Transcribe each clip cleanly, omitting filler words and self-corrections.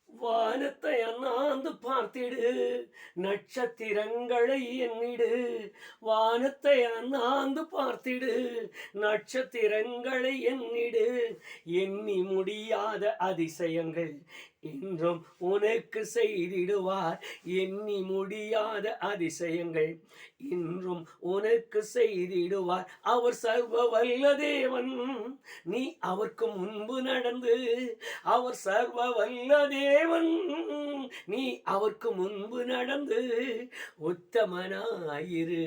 வானத்தை அண்ணாந்து பார்த்திடு, நட்சத்திரங்களை எண்ணிடு. வானத்தை அண்ணாந்து பார்த்திடு, நட்சத்திரங்களை எண்ணிடு. எண்ணி முடியாத அதிசயங்கள் இன்றும் உனக்கு செய்திடுவார். எண்ணி முடியாத அதிசயங்கள் இன்றும் உனக்கு செய்திடுவார். அவர் சர்வ வல்ல தேவன். நீ அவருக்கு முன்பு நடந்து, அவர் சர்வ வல்ல தேவன். நீ அவருக்கு முன்பு நடந்து உத்தமனாயிரு,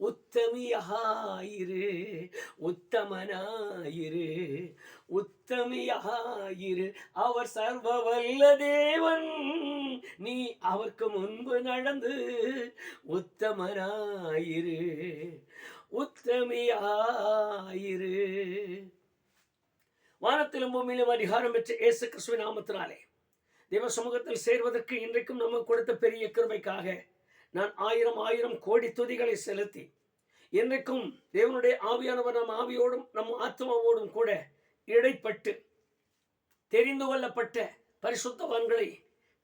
உத்தமியாயிரு, உத்தமனாயிரு, உத்தமியாயிரு. அவர் சர்வ வல்ல தேவன். நீ அவருக்கு முன்பு நடந்து உத்தமனாயிரு, உத்தமியாயிரு. வானத்திலும் பூமியிலும் அதிகாரம் பெற்ற இயேசு கிறிஸ்துவின் நாமத்தினாலே தேவ சமூகத்தில் சேர்வதற்கு இன்றைக்கும் நமக்கு கொடுத்த பெரிய கிருபைக்காக நான் ஆயிரம் கோடி துதிகளை செலுத்தி, இன்றைக்கும் தேவனுடைய ஆவியானவர் நம் ஆவியோடும் நம் ஆத்மாவோடும் கூட இடைப்பட்டு தெரிந்து கொள்ளப்பட்ட பரிசுத்தவான்களை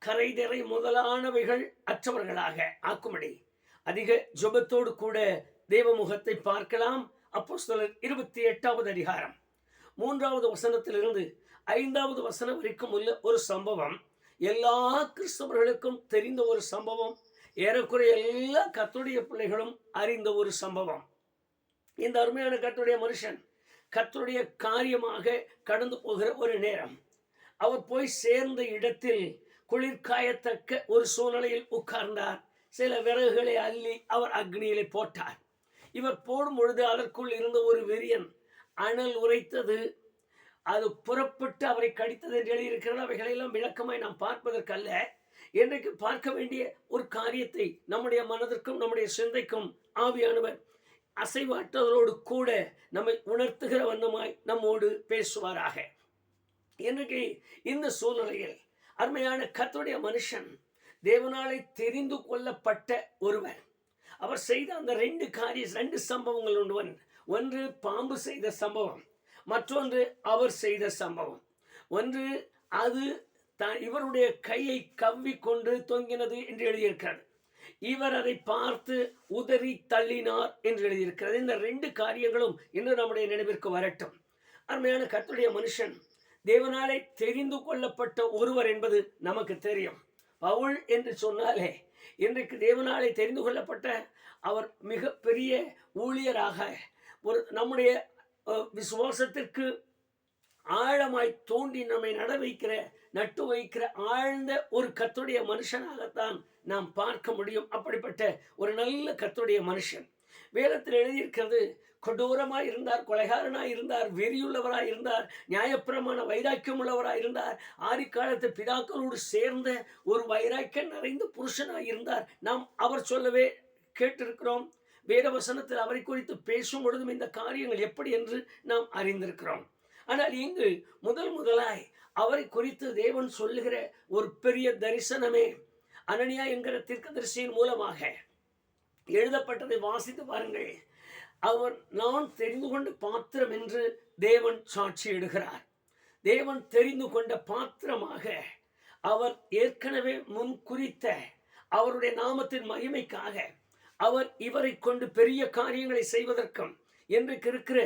கரைதிரை முதலானவைகள் அற்றவர்களாக ஆக்கும்படி அதிக ஜெபத்தோடு கூட தேவமுகத்தை பார்க்கலாம். அப்போஸ்தலர் 28வது அதிகாரம் 3வது வசனத்திலிருந்து 5வது வசனம் வரைக்கும் உள்ள ஒரு சம்பவம், எல்லா கிறிஸ்தவர்களுக்கும் தெரிந்த ஒரு சம்பவம், ஏறக்குறைய எல்லா கர்த்தருடைய பிள்ளைகளும் அறிந்த ஒரு சம்பவம். இந்த அருமையான கர்த்தருடைய மனுஷன் கர்த்தருடைய காரியமாக கடந்து போகிற ஒரு நேரம், அவர் போய் சேர்ந்த இடத்தில் குளிர்காயத்தக்க ஒரு சூழ்நிலையில் உட்கார்ந்தார். சில விறகுகளை அள்ளி அவர் அக்னியிலே போட்டார். இவர் போடும் பொழுது அதற்குள் இருந்த ஒரு வெறியன் அனல் உரைத்தது, அது புறப்பட்டு அவரை கடித்தது என்று எழுதியிருக்கிறது. அவைகளெல்லாம் விளக்கமாய் நாம் பார்ப்பதற்கல்ல, இன்றைக்கு பார்க்க வேண்டிய ஒரு காரியத்தை நம்முடைய மனதிற்கும் நம்முடைய சிந்தைக்கும் ஆவியானவர் அசைவாட்டுவதோடு கூட நம்மை உணர்த்துகிற வண்ணமாய் நம்மோடு பேசுவாராக. இன்றைக்கு இந்த சூழ்நிலையில் அருமையான கர்த்தருடைய மனுஷன், தேவனாலே தெரிந்து கொள்ளப்பட்ட ஒருவர், அவர் செய்த அந்த ரெண்டு சம்பவங்கள் உண்டு. ஒன்று பாம்பு செய்த சம்பவம், மற்றொன்று அவர் செய்த சம்பவம். ஒன்று அது இவருடைய கையை கவ்விக்கொண்டு தொங்கினது என்று எழுதியிருக்கிறது. இவர் அதை பார்த்து உதறி தள்ளினார் என்று எழுதியிருக்கிறது. இந்த ரெண்டு காரியங்களும் இன்று நம்முடைய நினைவிற்கு வரட்டும். அருமையான கர்த்தருடைய மனுஷன் தேவனாலே தெரிந்து கொள்ளப்பட்ட ஒருவர் என்பது நமக்கு தெரியும். பவுல் என்று சொன்னாலே இன்றைக்கு தேவனாலே தெரிந்து கொள்ளப்பட்ட அவர் மிக பெரிய ஊழியராக, ஒரு நம்முடைய விசுவாசத்திற்கு ஆழமாய் தோண்டி நம்மை நட்டு வைக்கிற ஆழ்ந்த ஒரு கர்த்தருடைய மனுஷனாகத்தான் நாம் பார்க்க முடியும். அப்படிப்பட்ட ஒரு நல்ல கர்த்தருடைய மனுஷன் வேதத்தில் எழுதியிருக்கிறது. கொடூரமாய் இருந்தார், கொலைகாரனாய் இருந்தார், வெறியுள்ளவராய் இருந்தார், நியாயப்பிரமாண வைராக்கியம் உள்ளவராய் இருந்தார், ஆதிக்காலத்து பிதாக்களோடு சேர்ந்த ஒரு வைராக்கியம் நிறைந்த புருஷனாய் இருந்தார். நாம் அவர் சொல்லவே கேட்டிருக்கிறோம். வேத வசனத்தில் அவரை குறித்து பேசும் பொழுதும் இந்த காரியங்கள் எப்படி என்று நாம் அறிந்திருக்கிறோம். ஆனால் இங்கு முதலாய் அவரை குறித்து தேவன் சொல்லுகிற ஒரு பெரிய தரிசனமே அனனியா என்கிற தீர்க்கதரிசியின் மூலமாக எழுதப்பட்டதை வாசித்து பாருங்கள். அவர் நான் தெரிந்து கொண்ட பாத்திரம் என்று தேவன் சாட்சியிடுகிறார். தேவன் தெரிந்து கொண்ட பாத்திரமாக அவர் ஏற்கனவே முன் குறித்த அவருடைய நாமத்தின் மகிமைக்காக அவர் இவரை கொண்டு பெரிய காரியங்களை செய்வதற்கும் இன்றைக்கு இருக்கிற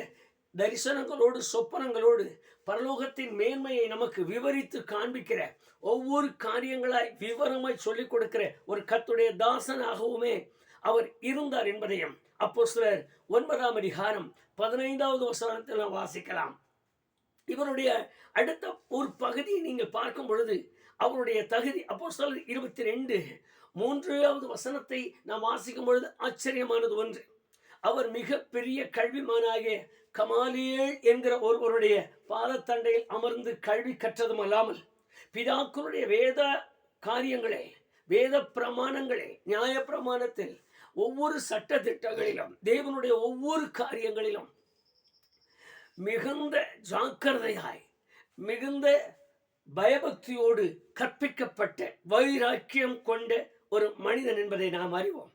தரிசனங்களோடு சொப்பனங்களோடு பரலோகத்தின் மேன்மையை நமக்கு விவரித்து காண்பிக்கிற, ஒவ்வொரு காரியங்களாய் விவரமாய் சொல்லிக் கொடுக்கிற ஒரு கர்த்தருடைய தாசனாகவுமே அவர் இருந்தார் என்பதையும் அப்போஸ்தலர் 9ஆம் அதிகாரம் 15வது வசனத்தில் நாம் வாசிக்கலாம். இவருடைய அடுத்த ஒரு பகுதியை நீங்கள் பார்க்கும் பொழுது அவருடைய தகுதி, அப்போஸ்தலர் 22:3வது வசனத்தை நாம் வாசிக்கும் பொழுது ஆச்சரியமானது ஒன்று, அவர் மிக பெரிய கல்விமானாகிய கமாலியேல் என்கிற ஒருவருடைய பாதத்தண்டையில் அமர்ந்து கல்வி கற்றதும் அல்லாமல் பிதாக்களுடைய வேத காரியங்களே, வேத பிரமாணங்களே, நியாய பிரமாணத்தில் ஒவ்வொரு சட்ட திட்டங்களிலும் தேவனுடைய ஒவ்வொரு காரியங்களிலும் மிகுந்த ஜாக்கிரதையாய் மிகுந்த பயபக்தியோடு கற்பிக்கப்பட்ட வைராக்கியம் கொண்ட ஒரு மனிதன் என்பதை நாம் அறிவோம்.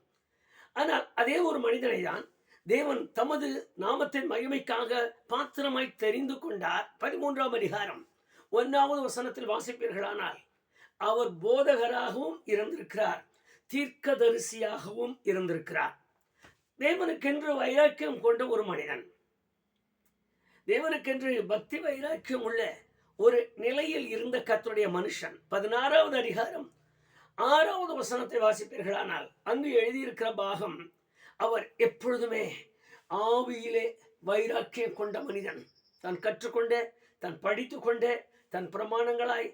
ஆனால் அதே ஒரு மனிதனை தான் தேவன் தமது நாமத்தின் மகிமைக்காக பாத்திரமாய் தெரிந்து கொண்டார். 13ஆம் அதிகாரம் 1வது வசனத்தில் வாசிப்பீர்களானால், அவர் போதகராகவும் இருந்திருக்கிறார், தீர்க்கதரிசியாகவும் இருந்திருக்கிறார். தேவனுக்கென்று வைராக்கியம் கொண்ட ஒரு மனிதன், தேவனுக்கென்று பக்தி வைராக்கியம் உள்ள ஒரு நிலையில் இருந்த கர்த்தருடைய மனுஷன். 16வது அதிகாரம் 6வது வசனத்தை வாசிப்பீர்களானால் அங்கு எழுதியிருக்கிற பாகம், அவர் எப்பொழுதுமே ஆவியிலே வைராக்கியம் கொண்ட மனிதன். தான் கற்றுக்கொண்ட, தான் படித்து கொண்ட, தன் பிரமாணங்களாய்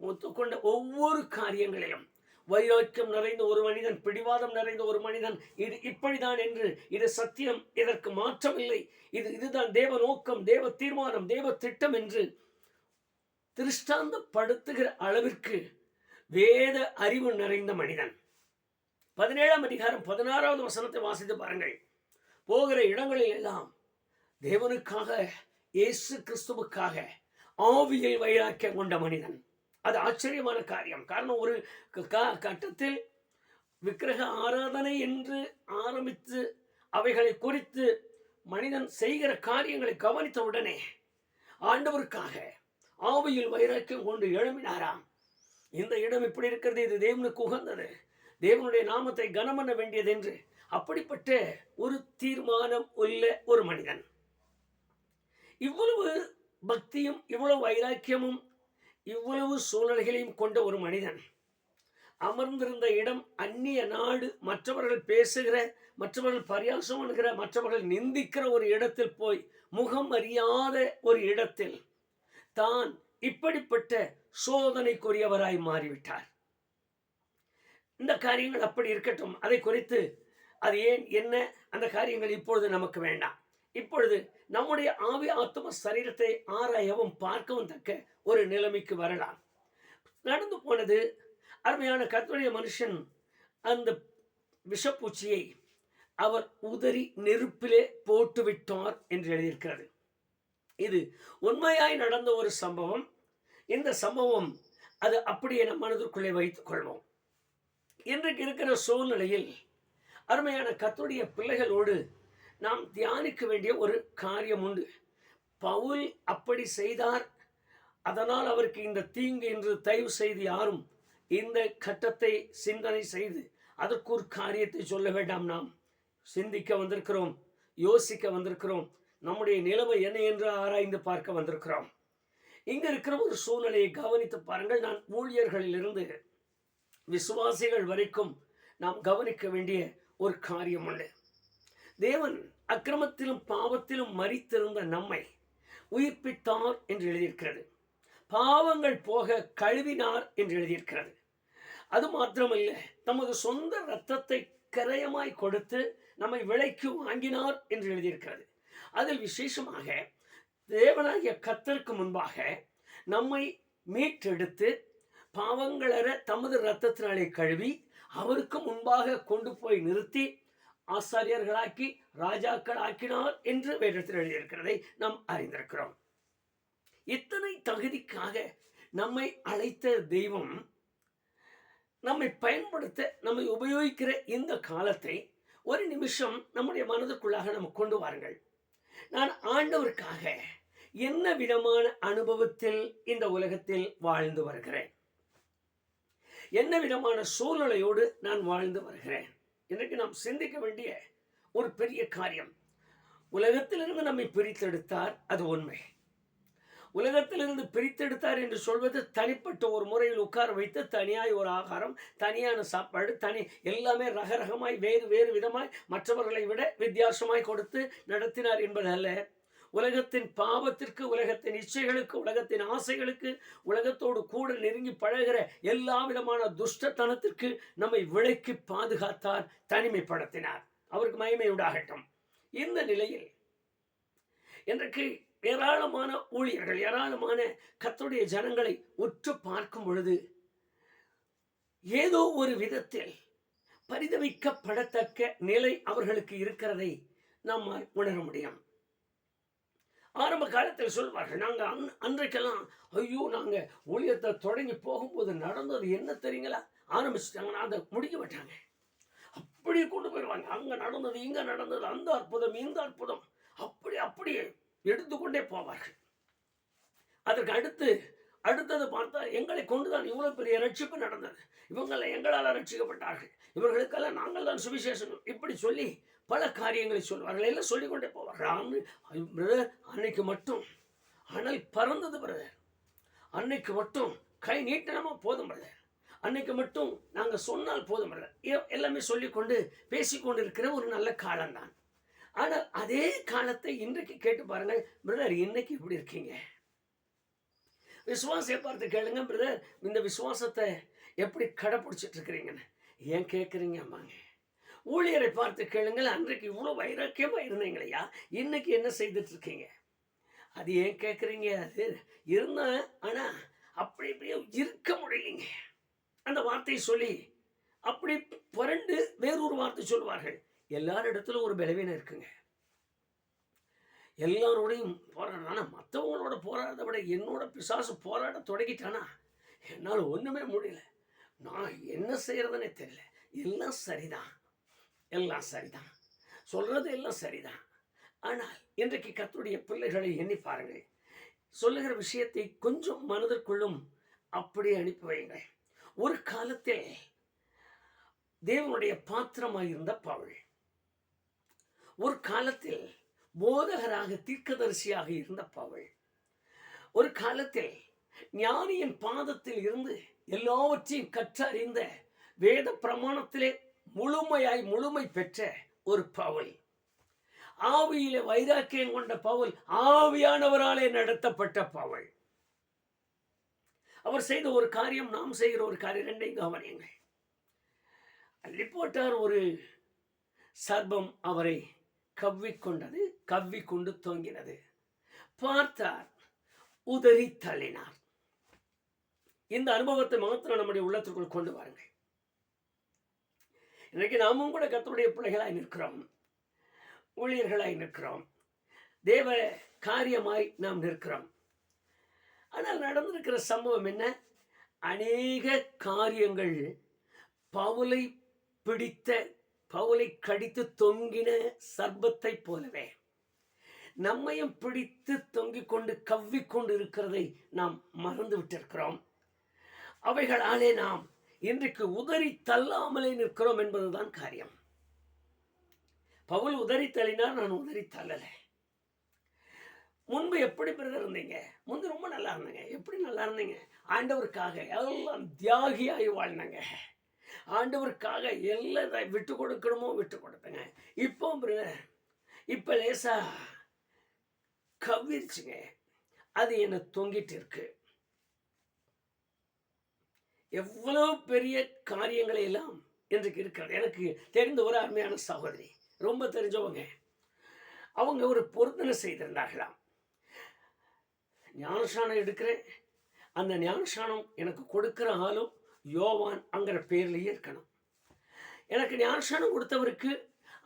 ஒத்துக்கொண்ட ஒவ்வொரு காரியங்களிலும் வைராக்கியம் நிறைந்த ஒரு மனிதன், பிடிவாதம் நிறைந்த ஒரு மனிதன். இது இப்படிதான் என்று, இது சத்தியம், இதற்கு மாற்றமில்லை, இதுதான் தேவ நோக்கம், தேவ தீர்மானம், தேவ திட்டம் என்று திருஷ்டாந்தப்படுத்துகிற அளவிற்கு வேத அறிவு நிறைந்த மனிதன். 17ஆம் அதிகாரம் 16வது வசனத்தை வாசித்து பாருங்கள். போகிற இடங்களில் எல்லாம் தேவனுக்காக, இயேசு கிறிஸ்துவுக்காக ஆவியில் வைராக்கியம் கொண்ட மனிதன். அது ஆச்சரியமான காரியம். காரணம், ஒரு கட்டத்தில் விக்கிரக ஆராதனை என்று ஆரம்பித்து அவைகளை குறித்து மனிதன் செய்கிற காரியங்களை கவனித்த உடனே ஆண்டவருக்காக ஆவியில் வைராக்கியம் கொண்டு எழும்பினாராம். இந்த இடம் இப்படி இருக்கிறது, இது தேவனுக்கு உகந்தது, தேவனுடைய நாமத்தை கனம் பண்ண வேண்டியது என்று அப்படிப்பட்ட ஒரு தீர்மானம் உள்ள ஒரு மனிதன். இவ்வளவு பக்தியும், இவ்வளவு வைராக்கியமும், இவ்வளவு சூழ்நிலைகளையும் கொண்ட ஒரு மனிதன் அமர்ந்திருந்த இடம் அந்நிய நாடு, மற்றவர்கள் பேசுகிற, மற்றவர்கள் பரியாசம் பண்ணுகிற, மற்றவர்கள் நிந்திக்கிற ஒரு இடத்தில் போய், முகம் அறியாத ஒரு இடத்தில் தான் இப்படிப்பட்ட சோதனைக்குரியவராய் மாறிவிட்டார். இந்த காரியங்கள் அப்படி இருக்கட்டும், அதை குறித்து அது ஏன், என்ன, அந்த காரியங்கள் இப்பொழுது நமக்கு வேண்டாம். இப்பொழுது நம்முடைய ஆவி ஆத்ம சரீரத்தை ஆராயவும் பார்க்கவும் தக்க ஒரு நிலைமைக்கு வரலாம். நடந்து போனது, அருமையான கர்த்தருடைய மனுஷன் அந்த விஷப்பூச்சியை அவர் உதறி நெருப்பிலே போட்டு விட்டார் என்று எழுதியிருக்கிறது. இது உண்மையாய் நடந்த ஒரு சம்பவம். இந்த சம்பவம் அது அப்படியே நம் மனதிற்குள்ளே வைத்துக் கொள்வோம். இன்றைக்கு இருக்கிற சூழ்நிலையில் அருமையான கர்த்தருடைய பிள்ளைகளோடு நாம் தியானிக்க வேண்டிய ஒரு காரியம் உண்டு. பவுல் அப்படி செய்தார், அதனால் அவருக்கு இந்த தீங்கு என்று தயவு செய்து யாரும் இந்த கட்டத்தை சிந்தனை செய்து அதற்கு ஒரு காரியத்தை சொல்ல வேண்டாம். நாம் சிந்திக்க வந்திருக்கிறோம், யோசிக்க வந்திருக்கிறோம், நம்முடைய நிலைமை என்ன என்று ஆராய்ந்து பார்க்க வந்திருக்கிறோம். இங்க இருக்கிற ஒரு சூழ்நிலையை கவனித்து பாருங்கள். நான் ஊழியர்களிலிருந்து விசுவாசிகள் வரைக்கும் நாம் கவனிக்க வேண்டிய ஒரு காரியம் உண்டு. தேவன் அக்கிரமத்திலும் பாவத்திலும் மரித்திருந்த நம்மை உயிர்ப்பித்தார் என்று எழுதியிருக்கிறது. பாவங்கள் போக கழுவினார் என்று எழுதியிருக்கிறது. அது மாத்திரமல்ல, தமது சொந்த இரத்தத்தை கரையமாய் கொடுத்து நம்மை விலைக்கு வாங்கினார் என்று எழுதியிருக்கிறது. அதில் விசேஷமாக தேவனாகிய கர்த்தருக்கு முன்பாக நம்மை மீட்டெடுத்து பாவங்களற தமது இரத்தத்தினாலே கழுவி அவருக்கு முன்பாக கொண்டு போய் நிறுத்தி ஆசாரியர்களாக்கி ராஜாக்கள் ஆக்கினார் என்று வேதத்தில் எழுதியிருக்கிறதை நாம் அறிந்திருக்கிறோம். இத்தனை தகுதிக்காக நம்மை அழைத்த தெய்வம் நம்மை பயன்படுத்த, நம்மை உபயோகிக்கிற இந்த காலத்தை ஒரு நிமிஷம் நம்முடைய மனதுக்குள்ளாக நம்ம கொண்டு வாருங்கள். நான் ஆண்டவருக்காக என்ன விதமான அனுபவத்தில் இந்த உலகத்தில் வாழ்ந்து வருகிறேன், என்ன விதமான சூழ்நிலையோடு நான் வாழ்ந்து வருகிறேன். இன்றைக்கு நாம் சிந்திக்க வேண்டிய ஒரு பெரிய காரியம். உலகத்திலிருந்து நம்மை பிரித்தெடுத்தார், அது உண்மை. உலகத்திலிருந்து பிரித்தெடுத்தார் என்று சொல்வது தனிப்பட்ட ஒரு முறையில் உட்கார வைத்து தனியாய் ஒரு ஆகாரம், தனியான சாப்பாடு, எல்லாமே ரகரகமாய் வேறு வேறு விதமாய் மற்றவர்களை விட வித்தியாசமாய் கொடுத்து நடத்தினார் என்பது அல்ல. உலகத்தின் பாவத்திற்கு, உலகத்தின் இச்சைகளுக்கு, உலகத்தின் ஆசைகளுக்கு, உலகத்தோடு கூட நெருங்கி பழகிற எல்லா விதமான துஷ்டத்தனத்திற்கு நம்மை விலக்கி பாதுகாத்தார், தனிமைப்படுத்தினார். அவருக்கு மகிமை உண்டாகட்டும். இந்த நிலையில் இன்றைக்கு ஏராளமான ஊழியர்கள், ஏராளமான கர்த்தருடைய ஜனங்களை உற்று பார்க்கும் பொழுது ஏதோ ஒரு விதத்தில் பரிதவிக்கப்படத்தக்க நிலை அவர்களுக்கு இருக்கிறதை நம்மால் உணர முடியும். ஆரம்ப காலத்தில் சொல்வார்கள், நாங்கள் அன்றைக்கெல்லாம் ஐயோ, நாங்கள் ஊழியத்தை தொடங்கி போகும்போது நடந்தது என்ன தெரியுங்களா, ஆரம்பிச்சுட்டாங்கன்னா அதை முடிக்க மாட்டாங்க, அப்படியே கொண்டு போயிடுவாங்க. அங்கே நடந்தது, இங்கே நடந்தது, அந்த அற்புதம், இந்த அற்புதம், அப்படியே எடுத்துக்கொண்டே போவார்கள். அதற்கு அடுத்து அடுத்தது பார்த்தா எங்களை கொண்டுதான் இவ்வளவு பெரிய ரட்சிப்பு நடந்தது, இவங்களை எங்களால் ரட்சிக்கப்பட்டார்கள், இவர்களுக்கெல்லாம் நாங்கள் தான் சுவிசேஷம், இப்படி சொல்லி பல காரியங்களை சொல்வார்கள். எல்லாம் சொல்லிக்கொண்டே போவார்கள். பிரதர் அன்னைக்கு மட்டும் அனல் பறந்தது பிரதர், அன்னைக்கு மட்டும் கை நீட்டனமா போதும் பிரதர், அன்னைக்கு மட்டும் நாங்கள் சொன்னால் போதும் பிரதர், எல்லாமே சொல்லிக்கொண்டு பேசிக்கொண்டு இருக்கிற ஒரு நல்ல காலம்தான். ஆனால் அதே காலத்தை இன்றைக்கு கேட்டு பாருங்க பிரதர், இன்னைக்கு இப்படி இருக்கீங்க? விசுவாசத்தை பார்த்து கேளுங்க பிரதர், இந்த விசுவாசத்தை எப்படி கடைப்பிடிச்சிட்டு இருக்கிறீங்கன்னு ஏன் கேட்குறீங்க? அம்மாங்க, ஊழியரை பார்த்து கேளுங்கள், அன்றைக்கு இவ்வளோ வைராக்கியமாக இருந்தீங்களையா, இன்னைக்கு என்ன செய்துட்டு இருக்கீங்க? அது ஏன் கேட்குறீங்க? அது இருந்தேன், ஆனால் அப்படி இப்படியே இருக்க முடியலைங்க. அந்த வார்த்தையை சொல்லி அப்படி புரண்டு வேறொரு வார்த்தை சொல்லுவார்கள். எல்லாரிடத்துல ஒரு பலவீனம் இருக்குங்க. எல்லாரோடையும் போராடுறானா, மற்றவங்களோட போராடுறத விட என்னோட பிசாசு போராட தொடங்கிட்டானா என்னால் ஒன்றுமே முடியல, நான் என்ன செய்கிறதுனே தெரியல. எல்லாம் சரிதான், எல்லாம் சரிதான், சொல்கிறது எல்லாம் சரிதான். ஆனால் இன்றைக்கு கர்த்தருடைய பிள்ளைகளை எண்ணி பாருங்கள், சொல்லுகிற விஷயத்தை கொஞ்சம் மனதிற்குள்ளும் அப்படி அனுப்பி வையுங்கள். ஒரு காலத்தில் தேவனுடைய பாத்திரமாக இருந்த பவுல், ஒரு காலத்தில் போதகராக தீர்க்கதரிசியாக இருந்த பவுல், ஒரு காலத்தில் ஞானியின் பாதத்தில் இருந்து எல்லாவற்றையும் கற்றறிந்த வேத பிரமாணத்திலே முழுமை பெற்ற ஒரு பவுல், ஆவியிலே வைராக்கியம் கொண்ட பவுல், ஆவியானவராலே நடத்தப்பட்ட பவுல், அவர் செய்த ஒரு காரியம், நாம் செய்கிற ஒரு காரியம், ரெண்டையும் கவனியுங்கள். அள்ளி போட்டார், ஒரு சர்ப்பம் அவரை கவ்விக்கொண்டது, கவ்விக்கொண்டு தொங்கினது. பார்த்தார், உதறி தள்ளினார். இந்த அனுபவத்தை மாத்திரம் நம்முடைய உள்ளத்திற்குள் கொண்டு வாருங்கள். இன்றைக்கு நாமும் கூட கர்த்தருடைய பிள்ளைகளாய் நிற்கிறோம், ஊழியர்களாய் நிற்கிறோம், தேவ காரியமாய் நாம் நிற்கிறோம். ஆனால் நடந்திருக்கிற சம்பவம் என்ன? அநேக காரியங்கள் பவுலை பிடித்த, பவுலை கடித்து தொங்கின சர்ப்பத்தை போலவே நம்மையும் பிடித்து தொங்கிக் கொண்டு கவ்விக்கொண்டு இருக்கிறதை நாம் மறந்து விட்டிருக்கிறோம். அவைகளாலே நாம் இன்றைக்கு உதறி தள்ளாமலே நிற்கிறோம் என்பதுதான் காரியம். பவுல் உதறி தள்ளினார், நான் உதறி தள்ளலை. முன்பு எப்படி பிரதர் இருந்தீங்க? முன்பு ரொம்ப நல்லா இருந்தீங்க. எப்படி நல்லா இருந்தீங்க? ஆண்டவருக்காக எல்லாம் தியாகியாகி வாழ்ந்தாங்க, ஆண்டவருக்காக எல்லாம் விட்டு கொடுக்கணுமோ விட்டு கொடுப்பேங்க. இப்போ பிரதர், இப்போ லேசா கவ்விருச்சுங்க, அது என்ன தொங்கிட்டு இருக்கு. எவ்வளவு பெரிய காரியங்களை எல்லாம் இன்றைக்கு இருக்கிறது. எனக்கு தெரிந்த ஒரு அருமையான சகோதரி, ரொம்ப தெரிஞ்சவங்க, அவங்க ஒரு பொருத்தனை செய்திருந்தார்களாம். ஞானஸ்நானம் எடுக்கிறேன், அந்த ஞானஸ்நானம் எனக்கு கொடுக்கிற ஆளும் யோவான் அங்கிற பேர்லேயே இருக்கணும். எனக்கு ஞானஸ்நானம் கொடுத்தவருக்கு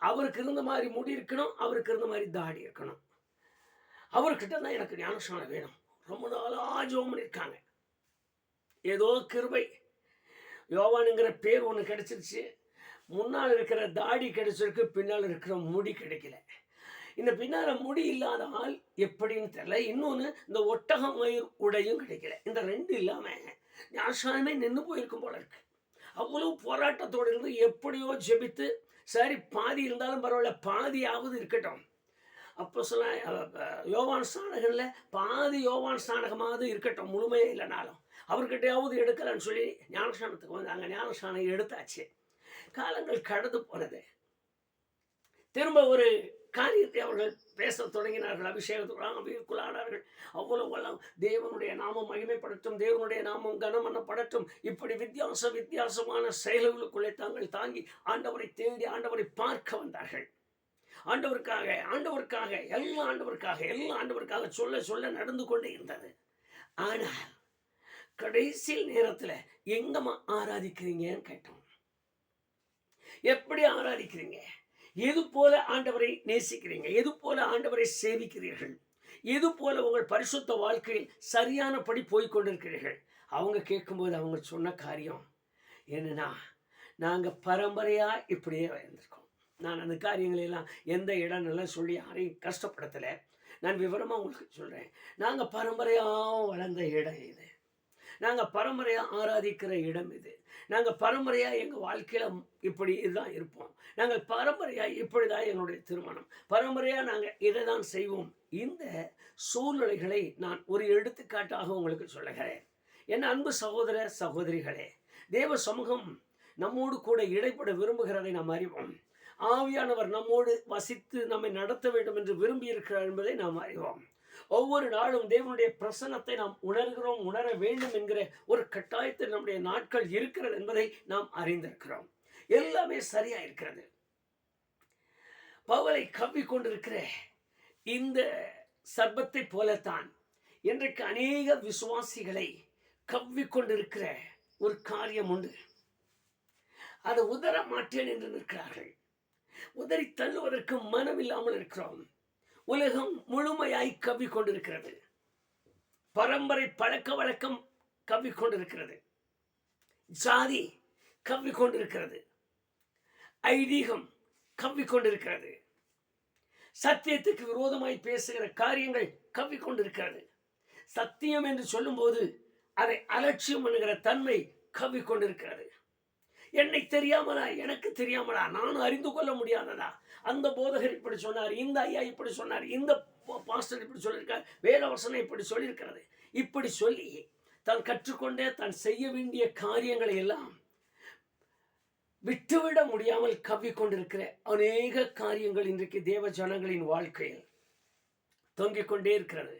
அவருக்கு இருந்த மாதிரி முடி இருக்கணும், அவருக்கு இருந்த மாதிரி தாடி இருக்கணும். அவர்கிட்ட தான் எனக்கு ஞானஸ்நானம் வேணும். ரொம்ப நாளாக ஜெபம் பண்ணியிருக்காங்க. ஏதோ கிருபை, யோவானுங்கிற பேர் ஒன்று கிடைச்சிருச்சு, முன்னால் இருக்கிற தாடி கிடைச்சிருக்கு, பின்னால் இருக்கிற முடி கிடைக்கல. இந்த பின்னால் முடி இல்லாத ஆள் எப்படின்னு தெரியல. இன்னொன்று, இந்த ஒட்டக மயிர் உடையும் கிடைக்கல. இந்த ரெண்டு இல்லாமல் ஞானஸ்நானமே நின்று போயிருக்கும் போல இருக்கு. அவ்வளவு போராட்டத்தோடு இருந்து எப்படியோ ஜெபித்து, சரி பாதி இருந்தாலும் பரவாயில்ல, பாதியாவது இருக்கட்டும். அப்போ சொல்ல யோவான் ஸ்நானகனில் பாதி யோவான் ஸ்நானகமாவது இருக்கட்டும், முழுமையே இல்லைனாலும் அவர்கிட்டையாவது எடுக்கலான்னு சொல்லி ஞானஸ்நானத்துக்கு வந்து அங்கே ஞானஸ்நானம் எடுத்தாச்சு. காலங்கள் கடந்து போனது. திரும்ப ஒரு காரியத்தை அவர்கள் பேச தொடங்கினார்கள். அபிஷேகத்துக்குள்ளானார்கள். அவ்வளவு தேவனுடைய நாமம் மகிமைப்படட்டும், தேவனுடைய நாமம் கனமனப்படட்டும், இப்படி வித்தியாசமான செயல்களுக்குள்ளே தாங்கள் தாங்கி ஆண்டவரை தேடி ஆண்டவரை பார்க்க வந்தார்கள். ஆண்டவருக்காக எல்லாம் ஆண்டவருக்காக சொல்ல நடந்து கொண்டே இருந்தது. ஆனால் கடைசி நேரத்தில் எங்கம்மா ஆராதிக்கிறீங்கன்னு கேட்டோம். எப்படி ஆராதிக்கிறீங்க? எது போல ஆண்டவரை நேசிக்கிறீங்க? எது போல ஆண்டவரை சேவிக்கிறீர்கள்? எது போல உங்கள் பரிசுத்த வாழ்க்கையில் சரியானபடி போய்கொண்டிருக்கிறீர்கள்? அவங்க கேட்கும்போது அவங்க சொன்ன காரியம் என்னன்னா, நாங்கள் பரம்பரையாக இப்படியே வந்திருக்கோம். நான் அந்த காரியங்களெல்லாம் எந்த இடம்லாம் சொல்லி யாரையும் கஷ்டப்படுத்தலை. நான் விவரமாக உங்களுக்கு சொல்கிறேன். நாங்கள் பரம்பரையாக வளர்ந்த இடம் இது. நாங்கள் பரம்பரையாக ஆராதிக்கிற இடம் இது. நாங்கள் பரம்பரையாக எங்கள் வாழ்க்கையில் இப்படி இதுதான் இருப்போம். நாங்கள் பரம்பரையாக இப்படி தான் எங்களுடைய திருமணம், பரம்பரையாக நாங்கள் இதை தான் செய்வோம். இந்த சூழ்நிலைகளை நான் ஒரு எடுத்துக்காட்டாக உங்களுக்கு சொல்லுகிறேன். என் அன்பு சகோதர சகோதரிகளே, தேவ சமூகம் நம்மோடு கூட இடைப்பட விரும்புகிறதை நாம் அறிவோம். ஆவியானவர் நம்மோடு வசித்து நம்மை நடத்த வேண்டும் என்று விரும்பி இருக்கிறார் என்பதை நாம் அறிவோம். ஒவ்வொரு நாளும் தேவனுடைய பிரசன்னத்தை நாம் உணர்கிறோம், உணர வேண்டும் என்கிற ஒரு கட்டாயத்தில் நம்முடைய நாட்கள் இருக்கிறது என்பதை நாம் அறிந்திருக்கிறோம். எல்லாமே சரியா இருக்கிறது. பவுலை கவ்விக்கொண்டிருக்கிற இந்த சர்ப்பத்தை போலத்தான் இன்றைக்கு அநேக விசுவாசிகளை கவ்விக்கொண்டிருக்கிற ஒரு காரியம் உண்டு. அதை உதற மாட்டேன் என்று நிற்கிறார்கள். உதறி தள்ளுவதற்கு மனமில்லாமல் இருக்கிறோம். உலகம் முழுமையாய் கவ்விக்கொண்டிருக்கிறது. பரம்பரை பழக்க வழக்கம் கவ்விக்கொண்டிருக்கிறது. ஜாதி கவ்விக்கொண்டிருக்கிறது. ஐதீகம் கவ்விக்கொண்டிருக்கிறது. சத்தியத்துக்கு விரோதமாய் பேசுகிற காரியங்கள் கவ்விக்கொண்டிருக்கிறது. சத்தியம் என்று சொல்லும்போது அதை அலட்சியம் பண்ணுகிற தன்மை கவ்விக்கொண்டிருக்கிறது. என்னை தெரியாமலா, எனக்கு தெரியாமலா, நான் அறிந்து கொள்ள முடியாததா, அந்த போதகர் இப்படி சொன்னார், இந்த ஐயா இப்படி சொன்னார், இந்த பாஸ்டர் இப்படி சொல்லியிருக்கார், வேத வசனம் இப்படி சொல்லியிருக்கிறது, இப்படி சொல்லி தான் கற்றுக்கொண்டே தான் செய்ய வேண்டிய காரியங்களை எல்லாம் விட்டுவிட முடியாமல் கவ்விக்கொண்டிருக்கிற அநேக காரியங்கள் இன்றைக்கு தேவ ஜனங்களின் வாழ்க்கையில் தொங்கிக் கொண்டே இருக்கிறது.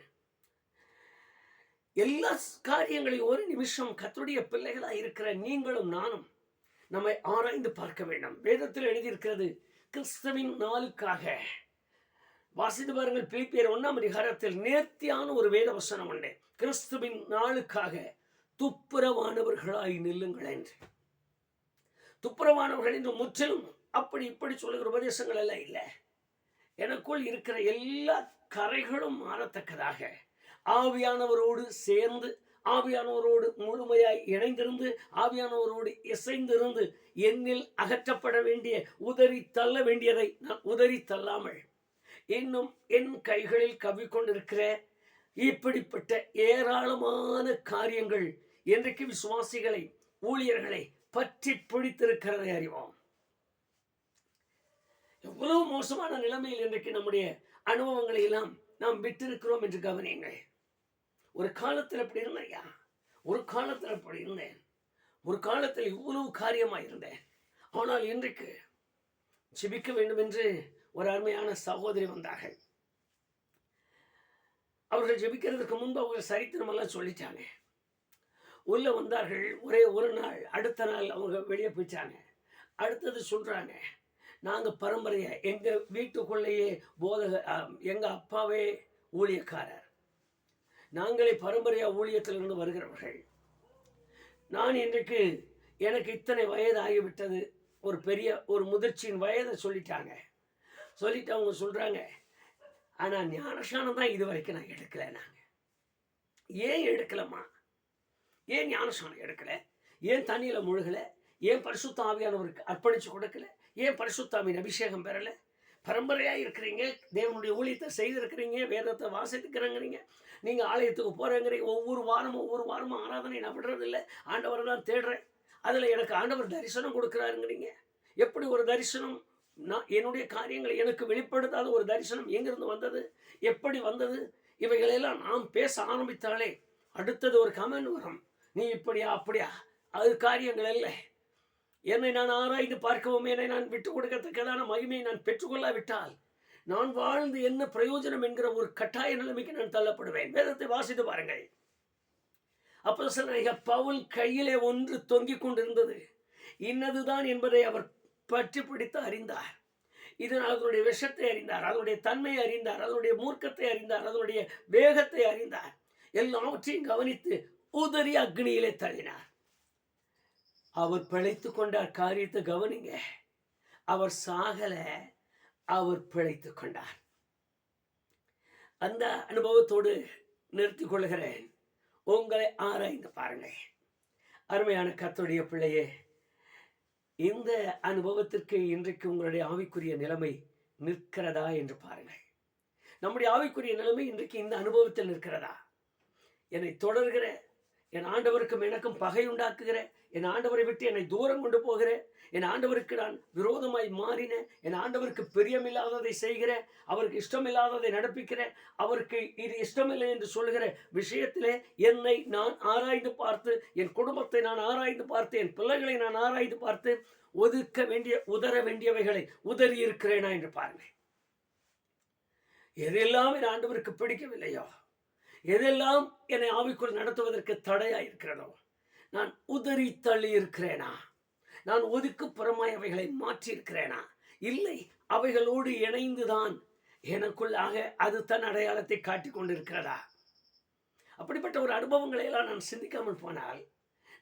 எல்லா காரியங்களையும் ஒரு நிமிஷம் கர்த்தருடைய பிள்ளைகளாக இருக்கிற நீங்களும் நானும் நம்மை ஆராய்ந்து பார்க்க வேண்டும். வேதத்தில் எழுதியிருக்கிறது, கிறிஸ்துவின் நாளுக்காக. வாசித்து பாருங்கள், பிலிப்பியர் 1ஆம் அதிகாரத்தில் நேர்த்தியான ஒரு வேத வசனம் உண்டு. கிறிஸ்துவின் நாளுக்காக துப்புரவானவர்களாய் நில்லுங்கள் என்று. துப்புரவானவர்கள் என்று முற்றிலும் அப்படி இப்படி சொல்லுகிற உபதேசங்கள் எல்லாம் இல்லை. எனக்குள் இருக்கிற எல்லா கரைகளும் மாறத்தக்கதாக ஆவியானவரோடு சேர்ந்து, ஆவியானவரோடு முழுமையாய் இணைந்திருந்து, ஆவியானவரோடு இசைந்திருந்து, என்னில் அகற்றப்பட வேண்டிய, உதறி தள்ள வேண்டியதை நான் உதறி தள்ளாமல் இன்னும் என் கைகளில் கவ்விக்கொண்டிருக்கிற இப்படிப்பட்ட ஏராளமான காரியங்கள் இன்றைக்கு விசுவாசிகளை, ஊழியர்களை பற்றி பிடித்திருக்கிறதை அறிவோம். எவ்வளவு மோசமான நிலைமையில் இன்றைக்கு நம்முடைய அனுபவங்களை எல்லாம் நாம் விட்டிருக்கிறோம் என்று கவனியுங்கள். ஒரு காலத்தில் அப்படி இருந்தேன், ஒரு காலத்தில் அப்படி இருந்தேன், ஒரு காலத்தில் இவ்வளவு காரியமாக இருந்தேன். ஆனால் இன்றைக்கு ஜெபிக்க வேண்டும் என்று ஒரு அருமையான சகோதரி வந்தார்கள். அவர்கள் ஜெபிக்கிறதுக்கு முன்பு அவங்க சரித்திரம் எல்லாம் சொல்லிட்டாங்க. உள்ள வந்தார்கள், ஒரே ஒரு நாள், அடுத்த நாள் அவங்க வெளியே போயிட்டாங்க. அடுத்தது சொல்றாங்க, நாங்கள் பரம்பரையா எங்கள் வீட்டுக்குள்ளேயே எங்கள் அப்பாவே ஊழியக்காரர், நாங்களே பரம்பரையா ஊழியத்திலிருந்து வருகிறவர்கள். நான் இன்றைக்கு எனக்கு இத்தனை வயது ஆகிவிட்டது. ஒரு பெரிய ஒரு முதிர்ச்சியின் வயதை சொல்லிட்டாங்க. சொல்லிட்டு அவங்க சொல்றாங்க, ஆனால் ஞானஸ்நானம் தான் இது வரைக்கும் நான் எடுக்கலை. நாங்கள் ஏன் எடுக்கலம்மா? ஏன் ஞானஸ்நானம் எடுக்கலை? ஏன் தண்ணியில் முழுகலை? ஏன் பரிசுத்த ஆவியானவருக்கு அர்ப்பணித்து கொடுக்கல? ஏன் பரிசுத்தாவின் அபிஷேகம் பெறலை? பரம்பரையாக இருக்கிறீங்க, தேவனுடைய ஊழியத்தை செய்திருக்கிறீங்க, வேதத்தை வாசித்துக்கிறேங்கிறீங்க, நீங்கள் ஆலயத்துக்கு போகிறேங்கிறீங்க, ஒவ்வொரு வாரமும் ஆராதனை நான் விடுறதில்லை, ஆண்டவரை தான் தேடுறேன், அதில் எனக்கு ஆண்டவர் தரிசனம் கொடுக்குறாருங்கிறீங்க. எப்படி ஒரு தரிசனம்? நான் என்னுடைய காரியங்களை எனக்கு வெளிப்படுத்தாத ஒரு தரிசனம் எங்கிருந்து வந்தது? எப்படி வந்தது? இவைகளெல்லாம் நாம் பேச ஆரம்பித்தாலே அடுத்தது ஒரு கமெண்ட் வரும், நீ இப்படியா அப்படியா. அது காரியங்கள் இல்லை. என்னை நான் ஆராய்ந்து பார்க்கவும், என்னை நான் விட்டுக் கொடுக்கத்தக்கதான மகிமையை நான் பெற்றுக்கொள்ளாவிட்டால் நான் வாழ்ந்து என்ன பிரயோஜனம் என்கிற ஒரு கட்டாய நிலைமைக்கு நான் தள்ளப்படுவேன். வேதத்தை வாசித்து பாருங்கள். அப்போஸ்தலனாகிய பவுல் கையிலே ஒன்று தொங்கிக் கொண்டிருந்தது. இன்னதுதான் என்பதை அவர் பற்றி பிடித்து அறிந்தார். இதனால் அதனுடைய விஷத்தை அறிந்தார், அதனுடைய தன்மையை அறிந்தார், அதனுடைய மூர்க்கத்தை அறிந்தார், அதனுடைய வேகத்தை அறிந்தார். எல்லாவற்றையும் கவனித்து உதறி அக்னியிலே தள்ளினார். அவர் பிழைத்து கொண்டார். காரியத்தை கவனிங்க, அவர் சாகல, அவர் பிழைத்து கொண்டார். அந்த அனுபவத்தோடு நிறுத்திக் கொள்கிறேன். உங்களை ஆராய்ந்து பாருங்கள். அருமையான கர்த்தருடைய பிள்ளையே, இந்த அனுபவத்திற்கு இன்றைக்கு உங்களுடைய ஆவிக்குரிய நிலைமை நிற்கிறதா என்று பாருங்கள். நம்முடைய ஆவிக்குரிய நிலைமை இன்றைக்கு இந்த அனுபவத்தில் நிற்கிறதா? என்னை தொடர்கிற என் ஆண்டவருக்கும் எனக்கும் பகை உண்டாக்குகிற, என் ஆண்டவரை விட்டு என்னை தூரம் கொண்டு போகிற, என் ஆண்டவருக்கு நான் விரோதமாய் மாறினேன், என் ஆண்டவருக்கு பிரியமில்லாததை செய்கிற, அவருக்கு இஷ்டமில்லாததை நடப்பிக்கிற, அவருக்கு இது இஷ்டமில்லை என்று சொல்லுகிற விஷயத்திலே என்னை நான் ஆராய்ந்து பார்த்து, என் குடும்பத்தை நான் ஆராய்ந்து பார்த்து, என் பிள்ளைகளை நான் ஆராய்ந்து பார்த்து, உதற வேண்டியவைகளை உதறி இருக்கிறேனா என்று பாருங்கள். எதெல்லாம் என் ஆண்டவருக்கு பிடிக்கவில்லையோ, எதெல்லாம் என்னை ஆவிக்குள் நடத்துவதற்கு தடையாயிருக்கிறதோ, நான் உதறி தள்ளி இருக்கிறேனா? நான் ஒதுக்குப்புறமாய் அவைகளை மாற்றி இருக்கிறேனா? இல்லை, அவைகளோடு இணைந்துதான் எனக்குள்ளாக அது தன் அடையாளத்தை காட்டிக் கொண்டிருக்கிறதா? அப்படிப்பட்ட ஒரு அனுபவங்களை எல்லாம் நான் சிந்திக்காமல் போனால்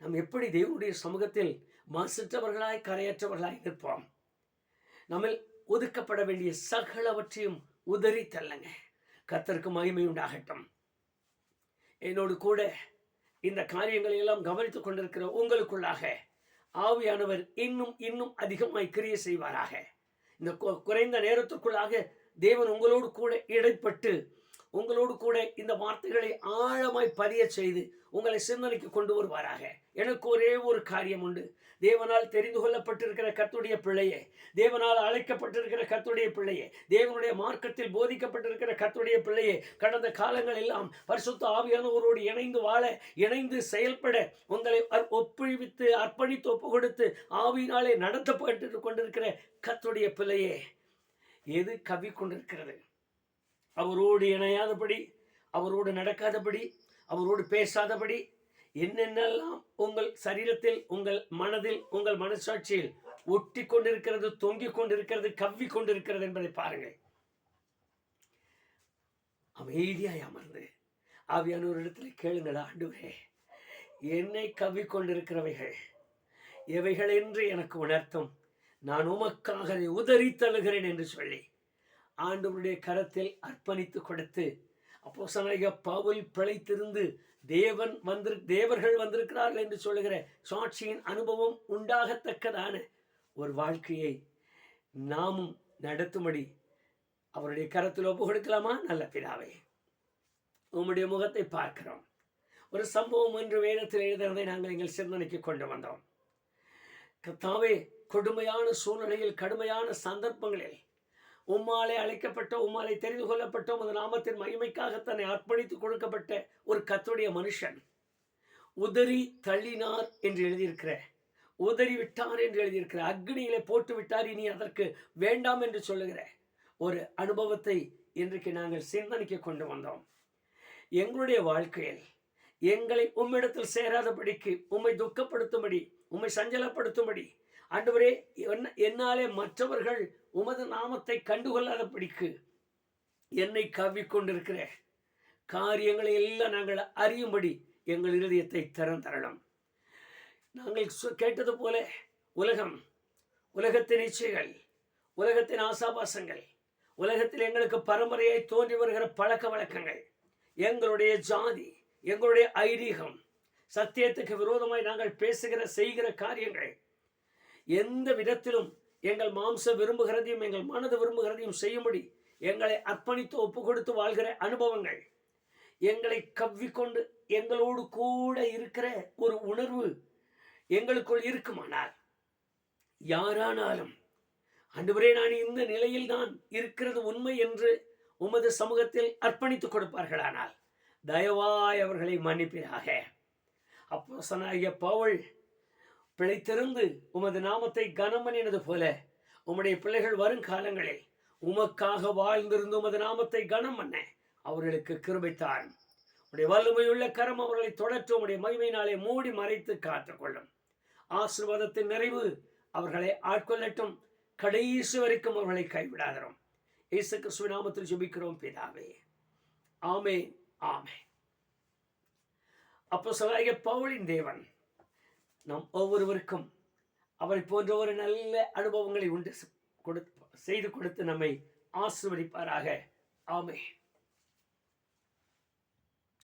நாம் எப்படி தேவனுடைய சமூகத்தில் மாசற்றவர்களாய் கரையற்றவர்களாய் நிற்போம்? நம்ம ஒதுக்கப்பட வேண்டிய சகலவற்றையும் உதறி தள்ளுங்க. கர்த்தருக்கு மகிமை உண்டாகட்டும். என்னோடு கூட இந்த காரியங்களை எல்லாம் கவனித்துக் கொண்டிருக்கிற உங்களுக்குள்ளாக ஆவியானவர் இன்னும் இன்னும் அதிகமாய் கிரியை செய்வாராக. இந்த குறைந்த நேரத்திற்குள்ளாக தேவன் உங்களோடு கூட இடைப்பட்டு உங்களோடு கூட இந்த வார்த்தைகளை ஆழமாய் பதிய செய்து உங்களை சிந்தனைக்கு கொண்டு வருவாராக. எனக்கு ஒரே ஒரு காரியம் உண்டு. தேவனால் தெரிந்து கொள்ளப்பட்டிருக்கிற கர்த்தருடைய பிள்ளையே, தேவனால் அழைக்கப்பட்டிருக்கிற கர்த்தருடைய பிள்ளையே, தேவனுடைய மார்க்கத்தில் போதிக்கப்பட்டிருக்கிற கர்த்தருடைய பிள்ளையே, கடந்த காலங்கள் எல்லாம் பரிசுத்த ஆவியானவரோடு இணைந்து வாழ, இணைந்து செயல்பட உங்களை ஒப்புவித்து அர்ப்பணித்து ஒப்பு கொடுத்து ஆவியினாலே நடத்தப்பட்டு கொண்டிருக்கிற கர்த்தருடைய பிள்ளையே, எது கவ்விக்கொண்டிருக்கிறது? அவரோடு இணையாதபடி, அவரோடு நடக்காதபடி, அவரோடு பேசாதபடி என்னென்னலாம் உங்கள் சரீரத்தில், உங்கள் மனதில், உங்கள் மனசாட்சியில் ஒட்டி கொண்டிருக்கிறது, தொங்கிக் கொண்டிருக்கிறது, கவ்வி கொண்டிருக்கிறது என்பதை பாருங்கள். அமைதியாய் அமர்ந்து ஆவியானோர் இடத்துல கேளுங்களா, ஆண்டவரே, என்னை கவ்வி கொண்டிருக்கிறவைகள் எவைகள் என்று எனக்கு உணர்த்தும், நான் உமக்காக அதை உதறி தள்ளுகிறேன் என்று சொல்லி ஆண்டவருடைய கரத்தில் அர்ப்பணித்து கொடுத்து, அப்போஸ்தலனாகிய பவுல் பிழைத்திருந்து தேவர்கள் வந்திருக்கிறார்கள் என்று சொல்லுகிற சாட்சியின் அனுபவம் உண்டாகத்தக்கதான ஒரு வாழ்க்கையை நாமும் நடத்தும்படி அவருடைய கரத்தில் ஒப்பு கொடுக்கலாமா? நல்ல பிதாவே, உம்முடைய முகத்தை பார்க்கிறோம். ஒரு சம்பவம் என்று வேதத்தில் எழுதுறதை நாங்கள் எங்கள் சிந்தனைக்கு கொண்டு வந்தோம். கர்த்தாவே, கொடுமையான சூழ்நிலையில், கடுமையான சந்தர்ப்பங்களில் உம்மாலே அழைக்கப்பட்ட, உம்மாலே தெரிந்து கொள்ளப்பட்ட, உமது நாமத்தின் மகிமைக்காக தன்னை அர்ப்பணித்து கொடுக்கப்பட்ட ஒரு கர்த்தருடைய மனுஷன் உதறி தள்ளினார் என்று எழுதியிருக்கிற, உதறி விட்டார் என்று எழுதியிருக்கிற, அக்னியிலே போட்டு விட்டார், இனி அதற்கு வேண்டாம் என்று சொல்லுகிற ஒரு அனுபவத்தை இன்றைக்கு நாங்கள் சிந்தனைக்கு கொண்டு வந்தோம். எங்களுடைய வாழ்க்கையில் எங்களை உம்மிடத்தில் சேராதபடிக்கு, உம்மை துக்கப்படுத்தும்படி, உம்மை சஞ்சலப்படுத்தும்படி, ஆண்டவரே, என்னாலே மற்றவர்கள் உமது நாமத்தை கண்டுகொள்ளாதபடிக்கு என்னை கவ்விக்கொண்டிருக்கிற காரியங்களை எல்லாம் நாங்கள் அறியும்படி எங்கள் இருதயத்தை திறந்தரலாம். நாங்கள் கேட்டது போல உலகத்தின் இச்சைகள், உலகத்தின் ஆசாபாசங்கள், உலகத்தில் எங்களுக்கு பரம்பரையாய் தோன்றி வருகிற பழக்க வழக்கங்கள், எங்களுடைய ஜாதி, எங்களுடைய ஐதீகம், சத்தியத்துக்கு விரோதமாய் நாங்கள் பேசுகிற செய்கிற காரியங்கள், எந்த விதத்திலும் எங்கள் மாம்ச விரும்புகிறதையும் எங்கள் மனது விரும்புகிறதையும் செய்யும்படி எங்களை அர்ப்பணித்து ஒப்பு கொடுத்து வாழ்கிற அனுபவங்கள், எங்களை கவ்விக்கொண்டு எங்களோடு கூட இருக்கிற ஒரு உணர்வு எங்களுக்குள் இருக்குமானால், யாரானாலும் ஆண்டவரே, நான் இந்த நிலையில் தான் இருக்கிறது உண்மை என்று உமது சமூகத்தில் அர்ப்பணித்துக் கொடுப்பார்களானால் தயவாய் அவர்களை மன்னிப்பீராக. அப்போஸ்தலனாகிய பவுல் பிழைத்திருந்து உமது நாமத்தை கனம் பண்ணினது போல உம்முடைய பிள்ளைகள் வருங்காலங்களில் உமக்காக வாழ்ந்திருந்து உமது நாமத்தை கனம் பண்ண அவர்களுக்கு கிருபைத்தார். உடைய வல்லமையுள்ள கரம் அவர்களை தொடர்ந்து உடைய மகிமையினாலே மூடி மறைத்து காத்துக்கொள்ளும். ஆசீர்வாதத்தின் நிறைவு அவர்களை ஆட்கொள்ளட்டும். கடைசி வரைக்கும் அவர்களை கைவிடாதரும். இயேசு கிறிஸ்துவின் நாமத்தில் ஜெபிக்கிறோம் பிதாவே, ஆமென், ஆமென். அப்போஸ்தலனாகிய பவுலின் தேவன் நம் ஒவ்வொருவருக்கும் அவரை போன்ற ஒரு நல்ல அனுபவங்களை செய்து கொடுத்து நம்மை ஆசீர்வதிப்பாராக. ஆமென்.